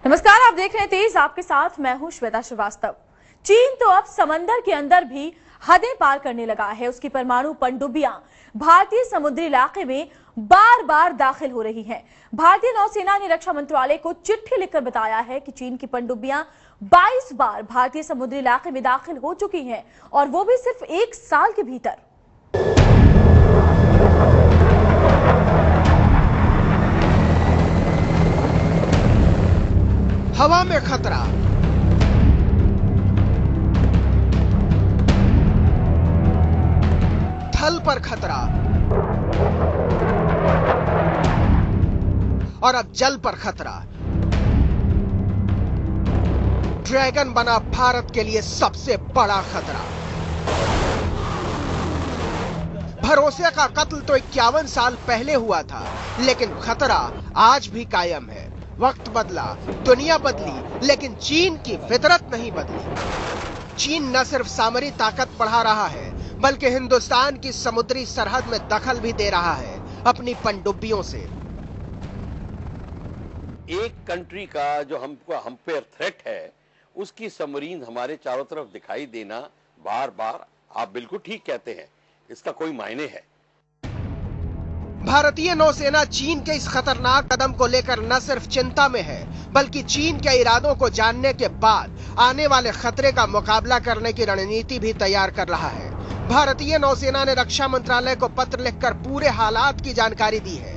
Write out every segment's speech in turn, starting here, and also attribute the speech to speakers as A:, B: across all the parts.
A: नमस्कार, आप देख रहे हैं तेज, आपके साथ मैं हूं श्वेता श्रीवास्तव। चीन तो अब समंदर के अंदर भी हदें पार करने लगा है। उसकी परमाणु पनडुब्बियां भारतीय समुद्री इलाके में बार बार दाखिल हो रही हैं। भारतीय नौसेना ने रक्षा मंत्रालय को चिट्ठी लिखकर बताया है कि चीन की पनडुब्बियां 22 बार भारतीय समुद्री इलाके में दाखिल हो चुकी हैं, और वो भी सिर्फ 1 साल के भीतर।
B: हवा में खतरा, थल पर खतरा और अब जल पर खतरा। ड्रैगन बना भारत के लिए सबसे बड़ा खतरा। भरोसे का कत्ल तो 51 साल पहले हुआ था, लेकिन खतरा आज भी कायम है। वक्त बदला, दुनिया बदली, लेकिन चीन की फितरत नहीं बदली। चीन न सिर्फ सामरिक ताकत बढ़ा रहा है, बल्कि हिंदुस्तान की समुद्री सरहद में दखल भी दे रहा है अपनी पनडुब्बियों से।
C: एक कंट्री का जो हम पे थ्रेट है, उसकी सबमरीन हमारे चारों तरफ दिखाई देना बार बार, आप बिल्कुल ठीक कहते हैं, इसका कोई मायने है।
B: भारतीय नौसेना चीन के इस खतरनाक कदम को लेकर न सिर्फ चिंता में है, बल्कि चीन के इरादों को जानने के बाद आने वाले खतरे का मुकाबला करने की रणनीति भी तैयार कर रहा है। भारतीय नौसेना ने रक्षा मंत्रालय को पत्र लिखकर पूरे हालात की जानकारी दी है।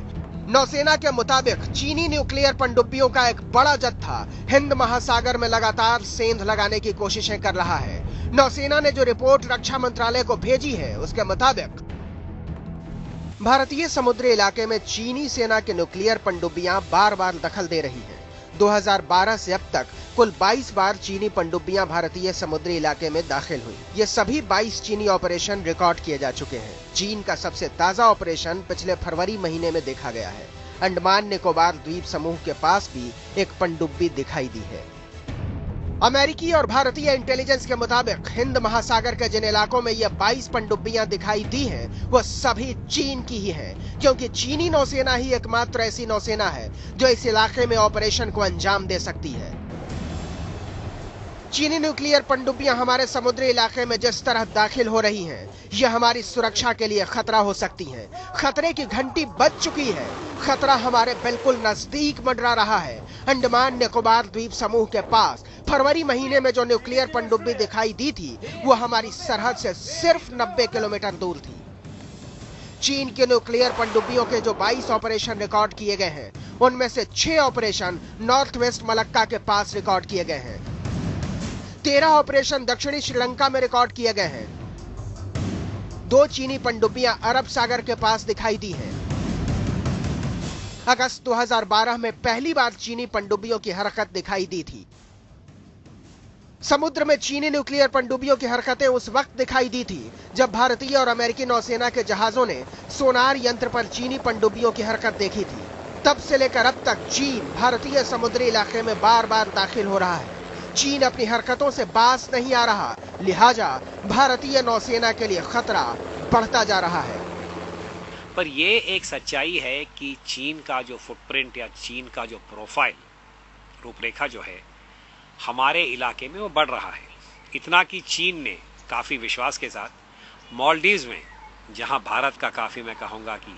B: नौसेना के मुताबिक चीनी न्यूक्लियर पनडुब्बियों का एक बड़ा जत्था हिंद महासागर में लगातार सेंध लगाने की कोशिशें कर रहा है। नौसेना ने जो रिपोर्ट रक्षा मंत्रालय को भेजी है, उसके मुताबिक भारतीय समुद्री इलाके में चीनी सेना की न्यूक्लियर पनडुब्बियां बार बार दखल दे रही हैं। 2012 से अब तक कुल 22 बार चीनी पनडुब्बियां भारतीय समुद्री इलाके में दाखिल हुई। ये सभी 22 चीनी ऑपरेशन रिकॉर्ड किए जा चुके हैं। चीन का सबसे ताजा ऑपरेशन पिछले फरवरी महीने में देखा गया है। अंडमान निकोबार द्वीप समूह के पास भी एक पनडुब्बी दिखाई दी है। अमेरिकी और भारतीय इंटेलिजेंस के मुताबिक हिंद महासागर के जिन इलाकों में ये 22 पनडुब्बियां दिखाई दी हैं, वो सभी चीन की ही हैं, क्योंकि चीनी नौसेना ही एकमात्र ऐसी नौसेना है जो इस इलाके में ऑपरेशन को अंजाम दे सकती है। चीनी न्यूक्लियर पनडुब्बियां हमारे समुद्री इलाके में जिस तरह दाखिल हो रही हैं, यह हमारी सुरक्षा के लिए खतरा हो सकती हैं। खतरे की घंटी बज चुकी है। खतरा हमारे बिल्कुल नजदीक मंडरा रहा है। अंडमान निकोबार द्वीप समूह के पास फरवरी महीने में जो न्यूक्लियर पनडुब्बी दिखाई दी थी, वो हमारी सरहद से सिर्फ 90 किलोमीटर दूर थी। चीन के न्यूक्लियर पनडुब्बियों के जो 22 ऑपरेशन रिकॉर्ड किए गए हैं, उनमें से 6 ऑपरेशन नॉर्थ वेस्ट मलक्का के पास रिकॉर्ड किए गए हैं। 13 ऑपरेशन दक्षिणी श्रीलंका में रिकॉर्ड किए गए हैं। 2 चीनी पनडुब्बियां अरब सागर के पास दिखाई दी हैं। अगस्त 2012 में पहली बार चीनी पनडुब्बियों की हरकत दिखाई दी थी। समुद्र में चीनी न्यूक्लियर पनडुब्बियों की हरकतें उस वक्त दिखाई दी थी जब भारतीय और अमेरिकी नौसेना के जहाजों ने सोनार यंत्र पर चीनी पनडुब्बियों की हरकत देखी थी। तब से लेकर अब तक चीन भारतीय समुद्री इलाके में बार बार दाखिल हो रहा है। चीन अपनी हरकतों से बाज नहीं आ रहा, लिहाजा भारतीय नौसेना के लिए खतरा बढ़ता जा रहा है।
D: पर यह एक सच्चाई है कि चीन का जो फुटप्रिंट या चीन का जो प्रोफाइल, रूपरेखा जो है हमारे इलाके में, वो बढ़ रहा है। इतना कि चीन ने काफ़ी विश्वास के साथ मालदीव्स में, जहां भारत का काफ़ी, मैं कहूँगा कि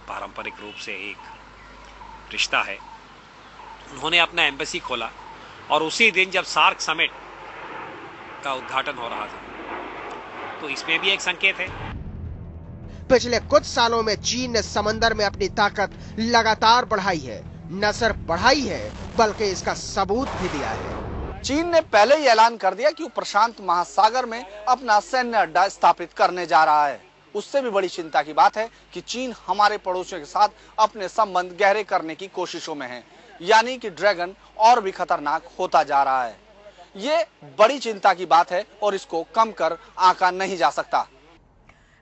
D: पारंपरिक रूप से एक रिश्ता है, उन्होंने अपना एम्बेसी खोला। और उसी दिन जब सार्क समिट का उद्घाटन हो रहा था, तो इसमें भी एक संकेत है।
B: पिछले कुछ सालों में चीन ने समंदर में अपनी ताकत लगातार बढ़ाई है। न सिर्फ बढ़ाई है, बल्कि इसका सबूत भी दिया है।
E: चीन ने पहले ही ऐलान कर दिया कि वो प्रशांत महासागर में अपना सैन्य अड्डा स्थापित करने जा रहा है। उससे भी बड़ी चिंता की बात है कि चीन हमारे पड़ोसियों के साथ अपने संबंध गहरे करने की कोशिशों में है, यानी कि ड्रैगन और भी खतरनाक होता जा रहा है। ये बड़ी चिंता की बात है और इसको कम कर आंका नहीं जा सकता।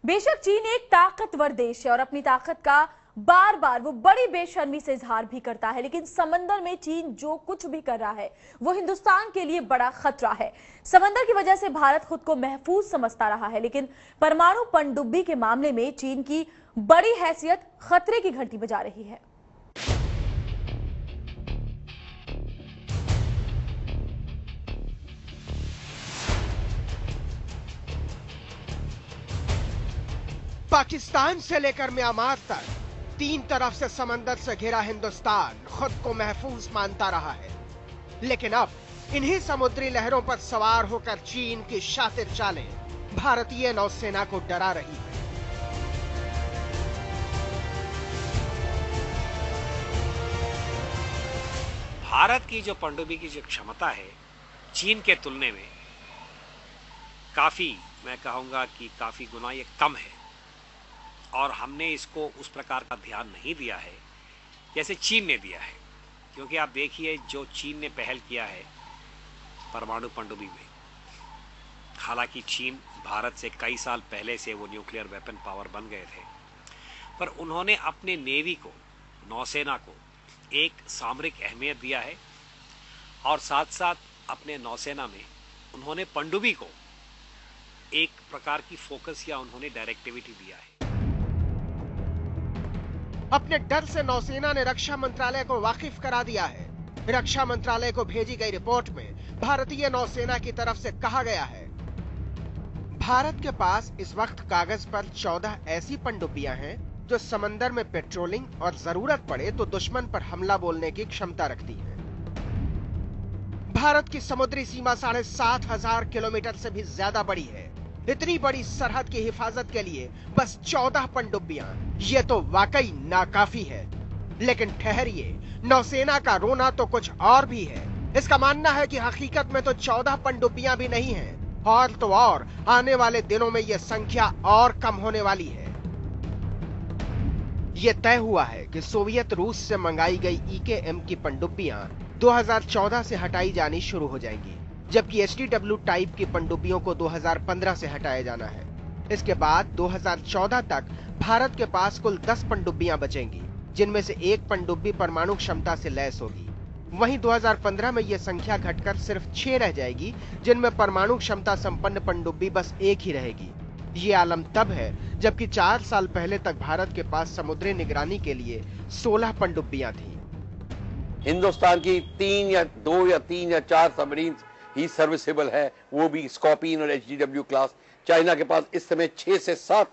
A: बेशक चीन एक ताकतवर देश है और अपनी ताकत का बार बार वो बड़ी बेशर्मी से इजहार भी करता है, लेकिन समंदर में चीन जो कुछ भी कर रहा है वो हिंदुस्तान के लिए बड़ा खतरा है। समंदर की वजह से भारत खुद को महफूज समझता रहा है, लेकिन परमाणु पनडुब्बी के मामले में चीन की बड़ी हैसियत खतरे की घंटी बजा रही है।
B: पाकिस्तान से लेकर म्यांमार तक तीन तरफ से समंदर से घिरा हिंदुस्तान खुद को महफूज मानता रहा है, लेकिन अब इन्हीं समुद्री लहरों पर सवार होकर चीन की शातिर चालें भारतीय नौसेना को डरा रही है।
D: भारत की जो पनडुब्बी की जो क्षमता है चीन के तुलने में काफी, मैं कहूंगा कि काफी गुना ये कम है, और हमने इसको उस प्रकार का ध्यान नहीं दिया है जैसे चीन ने दिया है। क्योंकि आप देखिए जो चीन ने पहल किया है परमाणु पनडुब्बी में, हालांकि चीन भारत से कई साल पहले से वो न्यूक्लियर वेपन पावर बन गए थे, पर उन्होंने अपने नेवी को, नौसेना को एक सामरिक अहमियत दिया है, और साथ साथ अपने नौसेना में उन्होंने पनडुब्बी को एक प्रकार की फोकस या उन्होंने डायरेक्टिविटी दिया है।
B: अपने डर से नौसेना ने रक्षा मंत्रालय को वाकिफ करा दिया है। रक्षा मंत्रालय को भेजी गई रिपोर्ट में भारतीय नौसेना की तरफ से कहा गया है, भारत के पास इस वक्त कागज पर 14 ऐसी पनडुब्बियां हैं जो समंदर में पेट्रोलिंग और जरूरत पड़े तो दुश्मन पर हमला बोलने की क्षमता रखती हैं। भारत की समुद्री सीमा 7,500 किलोमीटर से भी ज्यादा बड़ी है। इतनी बड़ी सरहद की हिफाजत के लिए बस 14 पनडुब्बियां, ये तो वाकई नाकाफी है। लेकिन ठहरिए, नौसेना का रोना तो कुछ और भी है। इसका मानना है कि हकीकत में तो 14 पनडुब्बियां भी नहीं हैं, और तो और आने वाले दिनों में यह संख्या और कम होने वाली है। यह तय हुआ है कि सोवियत रूस से मंगाई गई EKM की पनडुब्बियां 2014 से हटाई जानी शुरू हो जाएंगी, जबकि HTW टाइप की पनडुब्बियों को 2015 से हटाया जाना है। इसके बाद 2014 तक भारत के पास कुल 10 पनडुब्बियां बचेंगी, जिनमें से एक पनडुब्बी परमाणु क्षमता से लैस होगी। वहीं 2015 में यह संख्या घटकर सिर्फ 6 रह जाएगी, जिनमें परमाणु क्षमता संपन्न पनडुब्बी बस एक ही रहेगी। ये आलम तब है जबकि 4 साल पहले तक भारत के पास समुद्री निगरानी के लिए 16 पनडुब्बियां थी।
C: हिंदुस्तान की 2 या 3 या 4 सबमरीन ही सर्विसेबल है, वो भी स्कॉर्पियन और HTW क्लास। चाइना के पास इस समय 6 से 7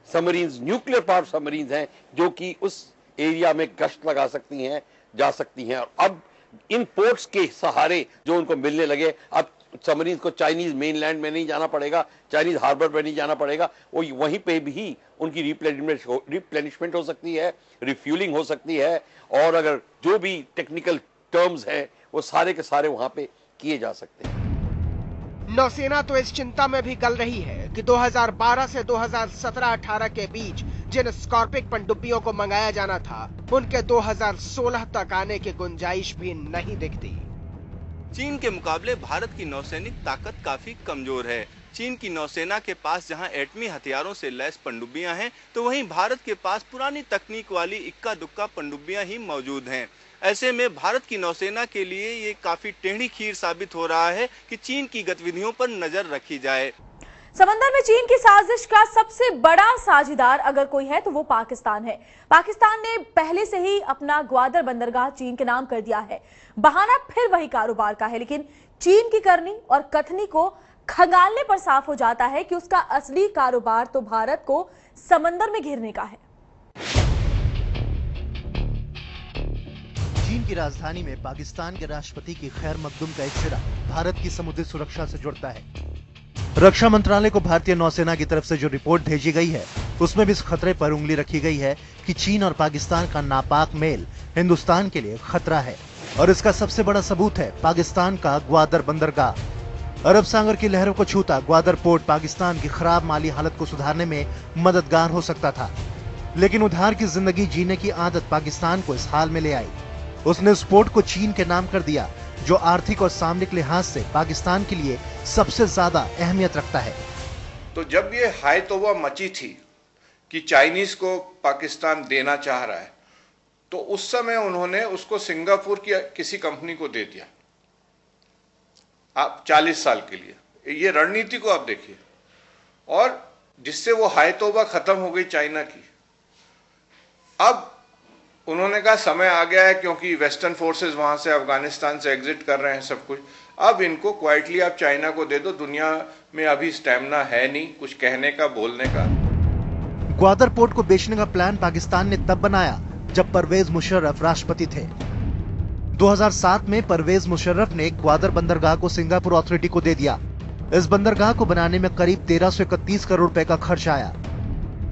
C: सबमरीन, न्यूक्लियर पावर सबमरीन हैं, जो कि उस एरिया में गश्त लगा सकती हैं, जा सकती हैं। और अब इन पोर्ट्स के सहारे जो उनको मिलने लगे, अब सबमरीन को चाइनीज मेनलैंड में नहीं जाना पड़ेगा, चाइनीज हार्बर में नहीं जाना पड़ेगा, वो वहीं पे भी उनकी रिप्लेनिशमेंट हो सकती है, रिफ्यूलिंग हो सकती है, और अगर जो भी टेक्निकल टर्म्स हैं वो सारे के सारे वहां पे किए जा सकते हैं।
B: नौसेना तो इस चिंता में भी गल रही है कि 2012 से 2017-18 के बीच जिन स्कॉर्पिक पनडुब्बियों को मंगाया जाना था, उनके 2016 तक आने की गुंजाइश भी नहीं दिखती।
F: चीन के मुकाबले भारत की नौसैनिक ताकत काफी कमजोर है। चीन की नौसेना के पास जहां एटमी हथियारों से लैस पनडुब्बियां हैं, तो वहीं भारत के पास पुरानी तकनीक वाली इक्का दुक्का पनडुब्बियां ही मौजूद हैं। ऐसे में भारत की नौसेना के लिए ये काफी टेढ़ी खीर साबित हो रहा है कि चीन की गतिविधियों पर नजर रखी जाए।
A: समंदर में चीन की साजिश का सबसे बड़ा साझीदार अगर कोई है तो वो पाकिस्तान है। पाकिस्तान ने पहले से ही अपना ग्वादर बंदरगाह चीन के नाम कर दिया है। बहाना फिर वही कारोबार का है, लेकिन चीन की करनी और कथनी को खंगालने पर साफ हो जाता है कि उसका असली कारोबार तो भारत को समंदर में घेरने का है।
G: चीन की राजधानी में पाकिस्तान के राष्ट्रपति की खैर मकदूम का एक सिरा भारत की समुद्री सुरक्षा से जुड़ता है। रक्षा मंत्रालय को भारतीय नौसेना की तरफ से जो रिपोर्ट भेजी गई है, उसमें भी इस खतरे पर उंगली रखी गई है कि चीन और पाकिस्तान का नापाक मेल हिंदुस्तान के लिए खतरा है, और इसका सबसे बड़ा सबूत है पाकिस्तान का ग्वादर बंदरगाह। अरब सागर की लहरों को छूता ग्वादर पोर्ट पाकिस्तान की खराब माली हालत को सुधारने में मददगार हो सकता था, लेकिन उधार की जिंदगी जीने की आदत पाकिस्तान को इस हाल में ले आई। उसने इस पोर्ट को चीन के नाम कर दिया, जो आर्थिक और सामरिक लिहाज से पाकिस्तान के लिए सबसे ज्यादा अहमियत रखता है।
H: तो जब ये हाय तौबा मची थी कि चाइनीज को पाकिस्तान देना चाह रहा है, तो उस समय उन्होंने उसको सिंगापुर की किसी कंपनी को दे दिया, आप 40 साल के लिए। ये रणनीति को आप देखिए, और जिससे वो हाय तौबा खत्म हो गई चाइना की। अब उन्होंने कहा समय आ गया है, क्योंकि वेस्टर्न फोर्सेस वहां से अफगानिस्तान से एग्जिट कर रहे हैं सब कुछ, अब इनको क्वाइटली आप चाइना को दे दो, दुनिया में अभी स्टैमिना है नहीं कुछ कहने का, बोलने का।
G: ग्वादर पोर्ट को बेचने का प्लान पाकिस्तान ने तब बनाया जब परवेज मुशर्रफ राष्ट्रपति थे। 2007 में परवेज मुशर्रफ ने ग्वादर बंदरगाह को सिंगापुर अथॉरिटी को दे दिया। इस बंदरगाह को बनाने में करीब 1331 करोड़ रुपए का खर्च आया,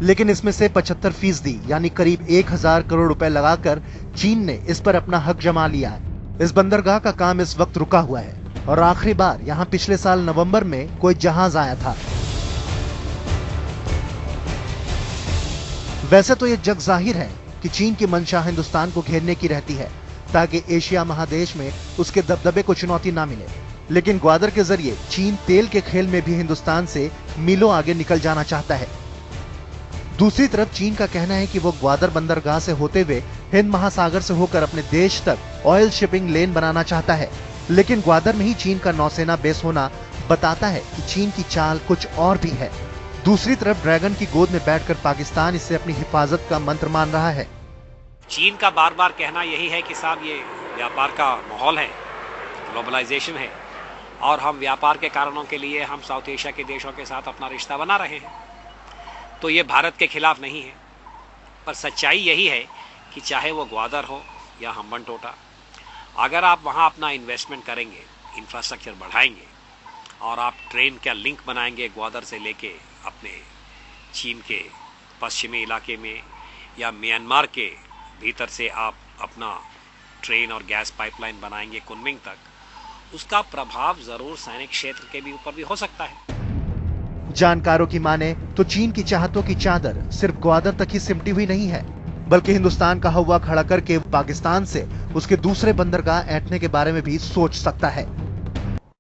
G: लेकिन इसमें से 75% यानी करीब 1000 करोड़ रुपए लगाकर चीन ने इस पर अपना हक जमा लिया है। इस बंदरगाह का काम इस वक्त रुका हुआ है और आखिरी बार यहां पिछले साल नवंबर में कोई जहाज आया था। वैसे तो यह जग जाहिर है कि चीन की मंशा हिंदुस्तान को घेरने की रहती है ताकि एशिया महादेश में उसके दबदबे को चुनौती ना मिले, लेकिन ग्वादर के जरिए चीन तेल के खेल में भी हिंदुस्तान से मीलों आगे निकल जाना चाहता है। दूसरी तरफ चीन का कहना है कि वो ग्वादर बंदरगाह से होते हुए हिंद महासागर से होकर अपने देश तक ऑयल शिपिंग लेन बनाना चाहता है, लेकिन ग्वादर में ही चीन का नौसेना बेस होना बताता है कि चीन की चाल कुछ और भी है। दूसरी तरफ ड्रैगन की गोद में बैठकर पाकिस्तान इससे अपनी हिफाजत का मंत्र मान रहा है।
D: चीन का बार बार कहना यही है कि साहब ये व्यापार का माहौल है, ग्लोबलाइजेशन है और हम व्यापार के कारणों के लिए हम साउथ एशिया के देशों के साथ अपना रिश्ता बना रहे हैं, तो ये भारत के खिलाफ नहीं है। पर सच्चाई यही है कि चाहे वो ग्वादर हो या हम्बनटोटा, अगर आप वहाँ अपना इन्वेस्टमेंट करेंगे, इंफ्रास्ट्रक्चर बढ़ाएंगे और आप ट्रेन का लिंक बनाएंगे ग्वादर से लेके अपने चीन के पश्चिमी इलाके में या म्यांमार के भीतर से आप अपना ट्रेन और गैस पाइपलाइन बनाएंगे कुनमिंग तक, उसका प्रभाव जरूर सैनिक क्षेत्र के भी ऊपर भी हो सकता है।
G: जानकारों की माने तो चीन की चाहतों की चादर सिर्फ ग्वादर तक ही सिमटी हुई नहीं है, बल्कि हिंदुस्तान का हवा खड़ा करके पाकिस्तान से उसके दूसरे बंदरगाह ऐंठने के बारे में भी सोच सकता है।